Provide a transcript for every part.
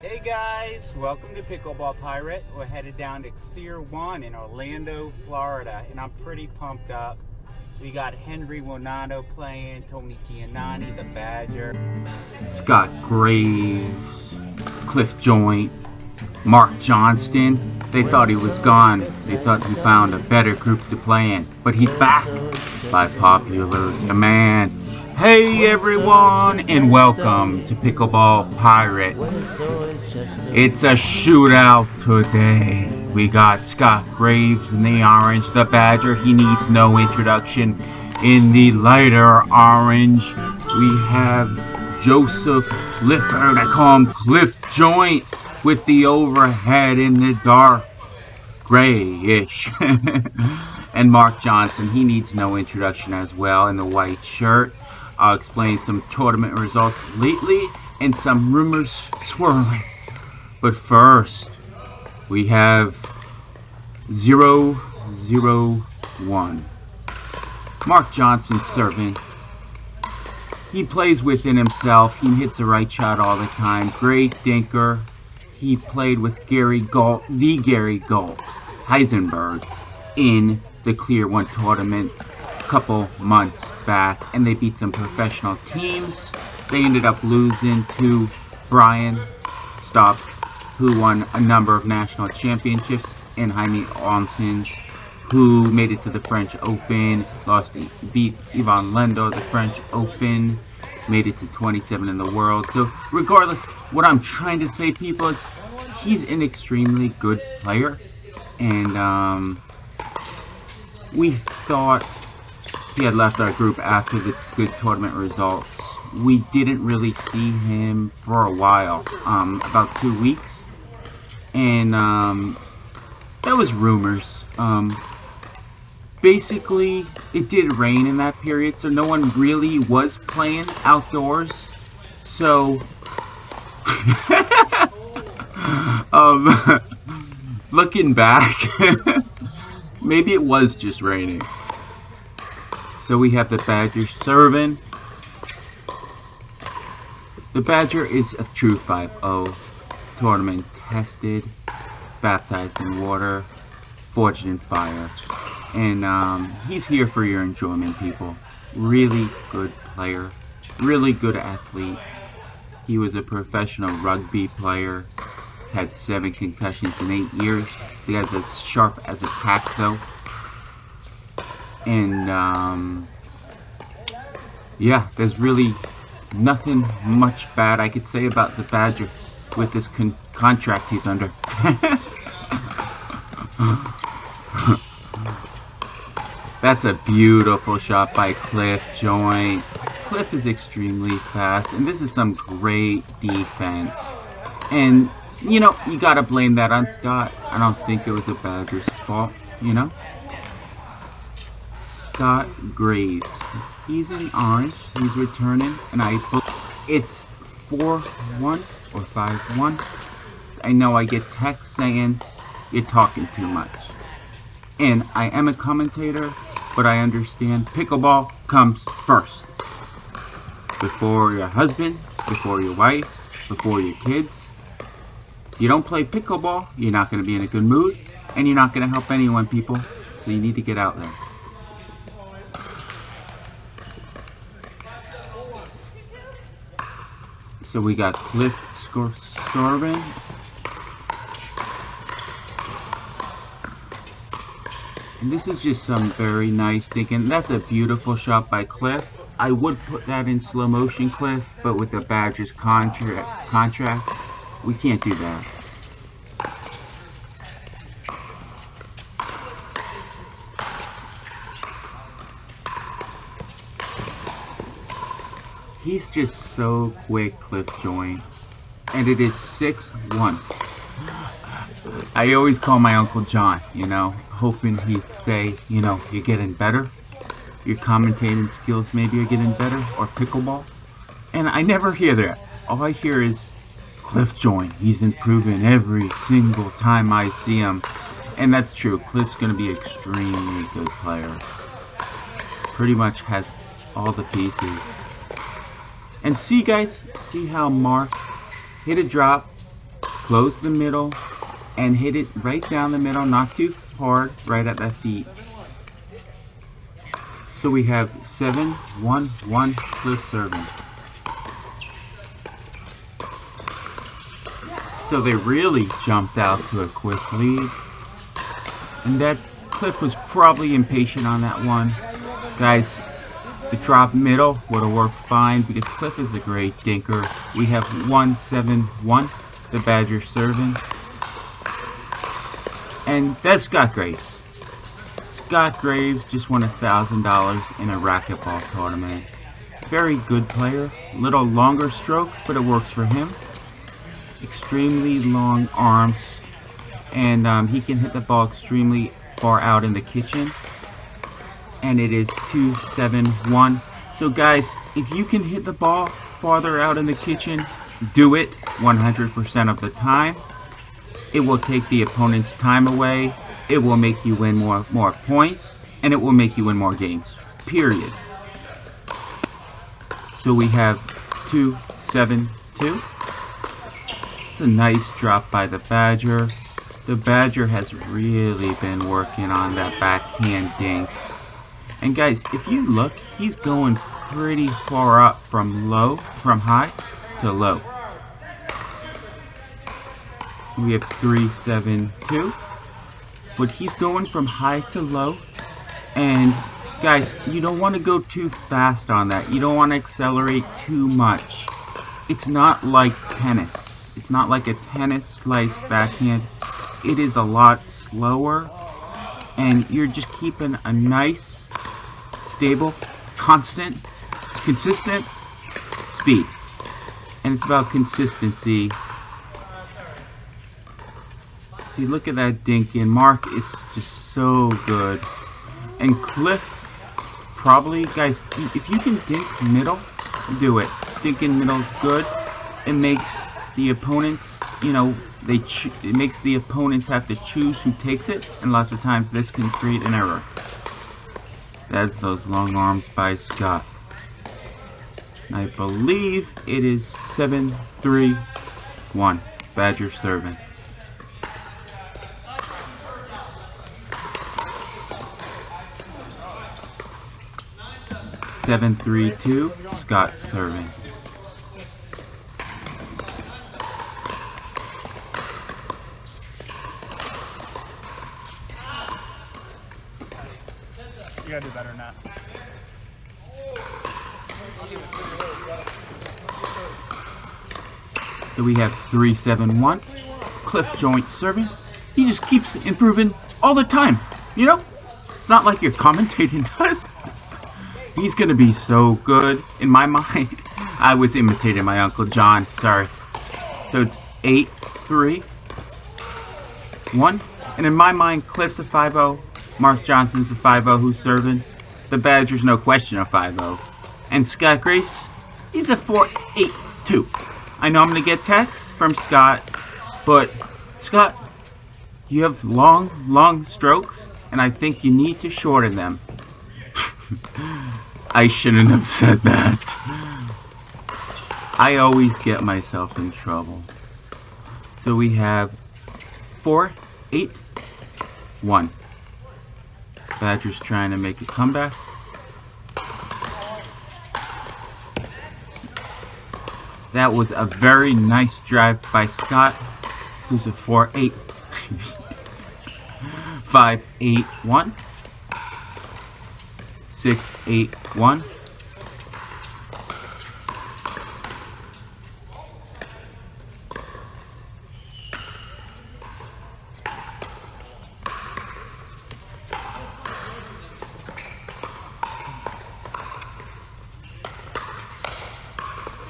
Hey guys, welcome to Pickleball Pirate. We're headed down to Clear 1 in Orlando, Florida, and I'm pretty pumped up. We got Henry Wonado playing, Tony Giannani, the Badger, Scott Graves, Cliff Joint, Mark Johnston. They thought he was gone. They thought he found a better group to play in. But he's back by popular demand. Hey everyone, and welcome to Pickleball Pirate. It's a shootout today. We got Scott Graves in the orange, the Badger. He needs no introduction. In the lighter orange, we have Joseph Cliford. I call him Cliff Joint, with the overhead in the dark grayish. And Mark Johnson, he needs no introduction as well, in the white shirt. I'll explain some tournament results lately and some rumors swirling. But first, we have 0-0-1. Mark Johnson serving. He plays within himself. He hits the right shot all the time. Great dinker. He played with Gary Galt, the Gary Galt Heisenberg, in the Clear 1 tournament a couple months back, and they beat some professional teams. They ended up losing to Brian Stopp, who won a number of national championships, and Jaime Olsen, who made it to the French Open, beat Ivan Lendl, the French Open, made it to 27 in the world. So regardless, what I'm trying to say, people, is he's an extremely good player, and we thought he had left our group after the good tournament results. We didn't really see him for a while, about 2 weeks, and that was rumors. Basically, it did rain in that period, so no one really was playing outdoors. So, looking back, maybe it was just raining. So we have the Badger serving. The Badger is a true 5-0, tournament tested, baptized in water, forged in fire. And he's here for your enjoyment, people. Really good player, really good athlete. He was a professional rugby player, had 7 concussions in 8 years. The guy's as sharp as a tack, though. And yeah, there's really nothing much bad I could say about the Badger with this contract he's under. That's a beautiful shot by Cliff Joint. Cliff is extremely fast, and this is some great defense. And, you know, you gotta blame that on Scott. I don't think it was the Badger's fault, you know? Scott Graves. He's in orange. He's returning, and it's 4-1 or 5-1. I know I get texts saying you're talking too much. And I am a commentator, but I understand pickleball comes first. Before your husband, before your wife, before your kids. If you don't play pickleball, you're not going to be in a good mood, and you're not going to help anyone, people. So you need to get out there. So we got Cliff Scorvin. And this is just some very nice thinking. That's a beautiful shot by Cliff. I would put that in slow motion, Cliff, but with the Badgers contract, we can't do that. He's just so quick, Cliff Joint. And it is 6-1. I always call my Uncle John, you know, hoping he'd say, you know, you're getting better. Your commentating skills maybe are getting better, or pickleball. And I never hear that. All I hear is Cliff Joint. He's improving every single time I see him. And that's true. Cliff's going to be an extremely good player. Pretty much has all the pieces. And see, guys, see how Mark hit a drop, close the middle, and hit it right down the middle, not too hard, right at that feet. So we have 7-1-1 Cliff serving. So they really jumped out to a quick lead. And that Cliff was probably impatient on that one. Guys, the drop middle would have worked fine because Cliff is a great dinker. We have 1-7-1, the Badger serving. And that's Scott Graves. Scott Graves just won $1,000 in a racquetball tournament. Very good player. Little longer strokes, but it works for him. Extremely long arms. And he can hit the ball extremely far out in the kitchen. And it is 2-7-1. So guys, if you can hit the ball farther out in the kitchen, do it 100% of the time. It will take the opponent's time away. It will make you win more points. And it will make you win more games. Period. So we have 2-7-2. It's a nice drop by the Badger. The Badger has really been working on that backhand dink. And guys, if you look, he's going pretty far up from high to low. We have 3-7-2, but he's going from high to low. And guys, you don't want to go too fast on that. You don't want to accelerate too much. It's not like tennis. It's not like a tennis slice backhand. It is a lot slower, and you're just keeping a nice, stable, consistent speed. And it's about consistency. See, look at that dink in. Mark is just so good. And Cliff, probably, guys, if you can dink middle, do it. Dinking middle is good. It makes the opponents, you know, it makes the opponents have to choose who takes it, and lots of times this can create an error. That's those long arms by Scott. I believe it is 7-3-1. Badger serving. Seven, 3-2. Scott serving. You gotta do better than that. So we have 3-7-1. Cliff joint serving. He just keeps improving all the time. You know? It's not like your commentating does. He's gonna be so good. In my mind, I was imitating my Uncle John. Sorry. So it's 8-3-1. And in my mind, Cliff's a 5-0. Mark Johnston's a 5-0 who's serving. The Badger's no question a 5-0. And Scott Graves, he's a 4-8-2. I know I'm going to get texts from Scott, but Scott, you have long strokes, and I think you need to shorten them. I shouldn't have said that. I always get myself in trouble. So we have 4-8-1. Badger's trying to make a comeback. That was a very nice drive by Scott, who's a 4-8. 5-8-1. 6-8-1.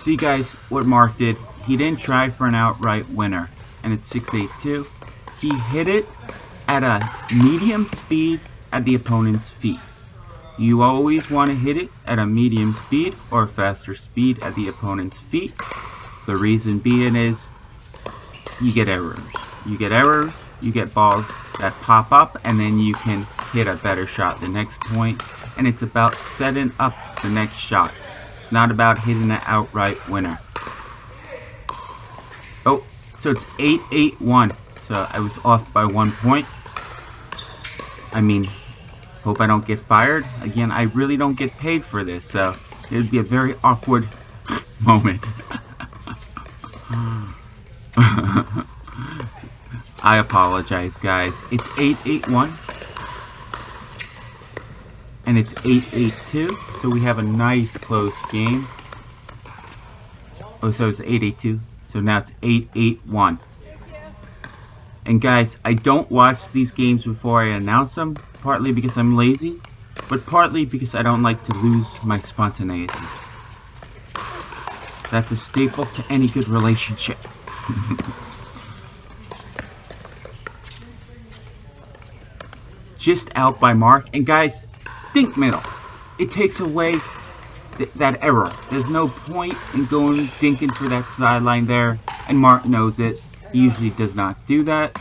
See guys, what Mark did, he didn't try for an outright winner, and it's 6-8-2. He hit it at a medium speed at the opponent's feet. You always want to hit it at a medium speed or faster speed at the opponent's feet. The reason being is you get errors. You get balls that pop up, and then you can hit a better shot the next point, and it's about setting up the next shot. It's not about hitting an outright winner. Oh, So it's 8-8-1. So I was off by 1 point. I mean, hope I don't get fired. Again, I really don't get paid for this, so it would be a very awkward moment. I apologize, guys. It's 8-8-1. And it's 8-8-2. So we have a nice close game. Oh, so it's 8-8-2. So now it's 8-8-1. And guys, I don't watch these games before I announce them, partly because I'm lazy, but partly because I don't like to lose my spontaneity. That's a staple to any good relationship. Just out by Mark. And guys, dink middle. It takes away that error. There's no point in going dinking for that sideline there, and Mark knows it. He usually does not do that.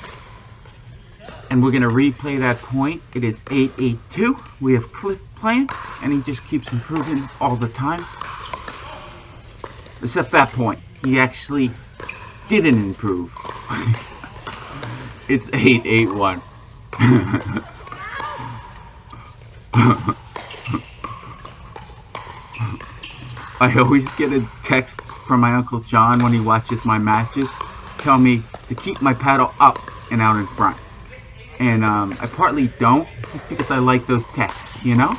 And we're going to replay that point. It is 8-8-2. We have Cliff playing, and he just keeps improving all the time. Except that point. He actually didn't improve. It's 8-8-1. I always get a text from my Uncle John when he watches my matches, tell me to keep my paddle up and out in front. And I partly don't, just because I like those texts, you know?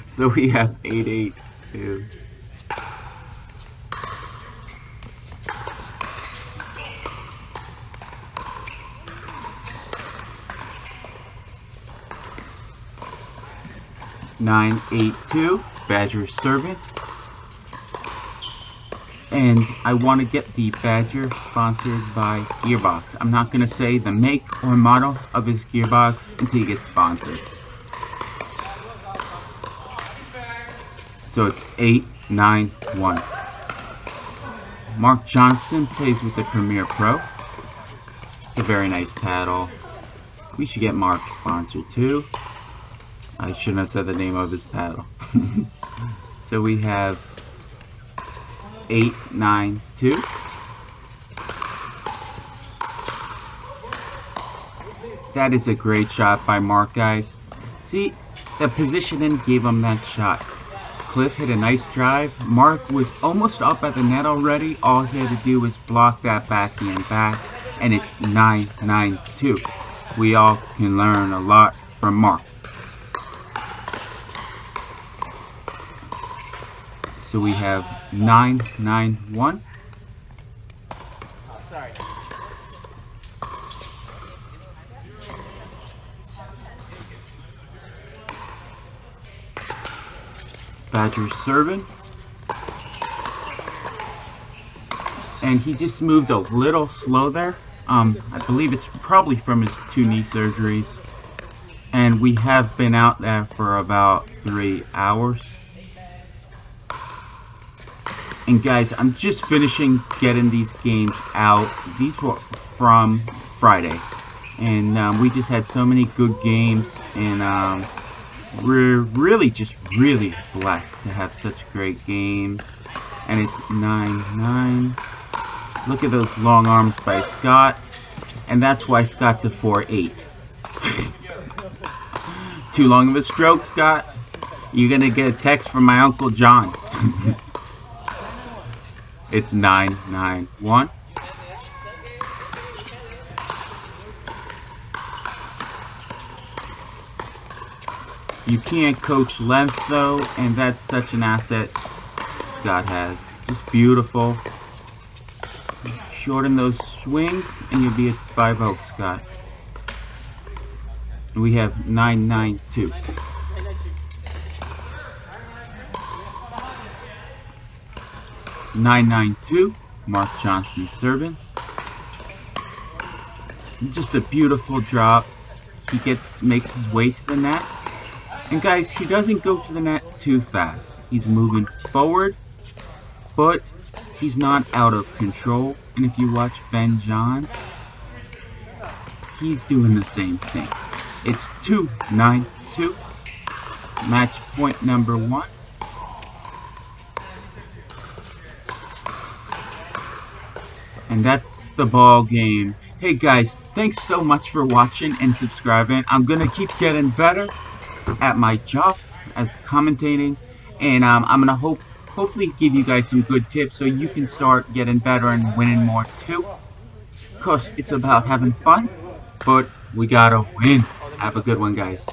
So we have 8-8-2. Nine, 8-2. Badger serving. And I want to get the Badger sponsored by Gearbox. I'm not going to say the make or model of his gearbox until he gets sponsored. So it's 8-9-1. Mark Johnston plays with the Premier Pro. It's a very nice paddle. We should get Mark sponsored too. I shouldn't have said the name of his paddle. So we have 8-9-2. That is a great shot by Mark, guys. See, the positioning gave him that shot. Cliff hit a nice drive. Mark was almost up at the net already. All he had to do was block that backhand back, and it's 9-9-2. We all can learn a lot from Mark. So we have 9-9-1. Sorry. Badger serving. And he just moved a little slow there. I believe it's probably from his 2 knee surgeries. And we have been out there for about 3 hours. And guys, I'm just finishing getting these games out. These were from Friday. And we just had so many good games. And we're really just really blessed to have such great games. And it's 9-9. Look at those long arms by Scott. And that's why Scott's a 4-8. Too long of a stroke, Scott? You're going to get a text from my Uncle John. It's 9-9-1. You can't coach length though, and that's such an asset Scott has. Just beautiful. Shorten those swings, and you'll be at 5-0, Scott. And we have 9-9-2. Mark Johnston serving. Just a beautiful drop. He makes his way to the net. And guys, he doesn't go to the net too fast. He's moving forward, but he's not out of control. And if you watch Ben Johns, he's doing the same thing. It's 2-9-2. Match point number 1. And that's the ball game. Hey guys, thanks so much for watching and subscribing. I'm gonna keep getting better at my job as commentating, and I'm gonna hopefully give you guys some good tips so you can start getting better and winning more too. Of course, it's about having fun, but we gotta win. Have a good one, guys.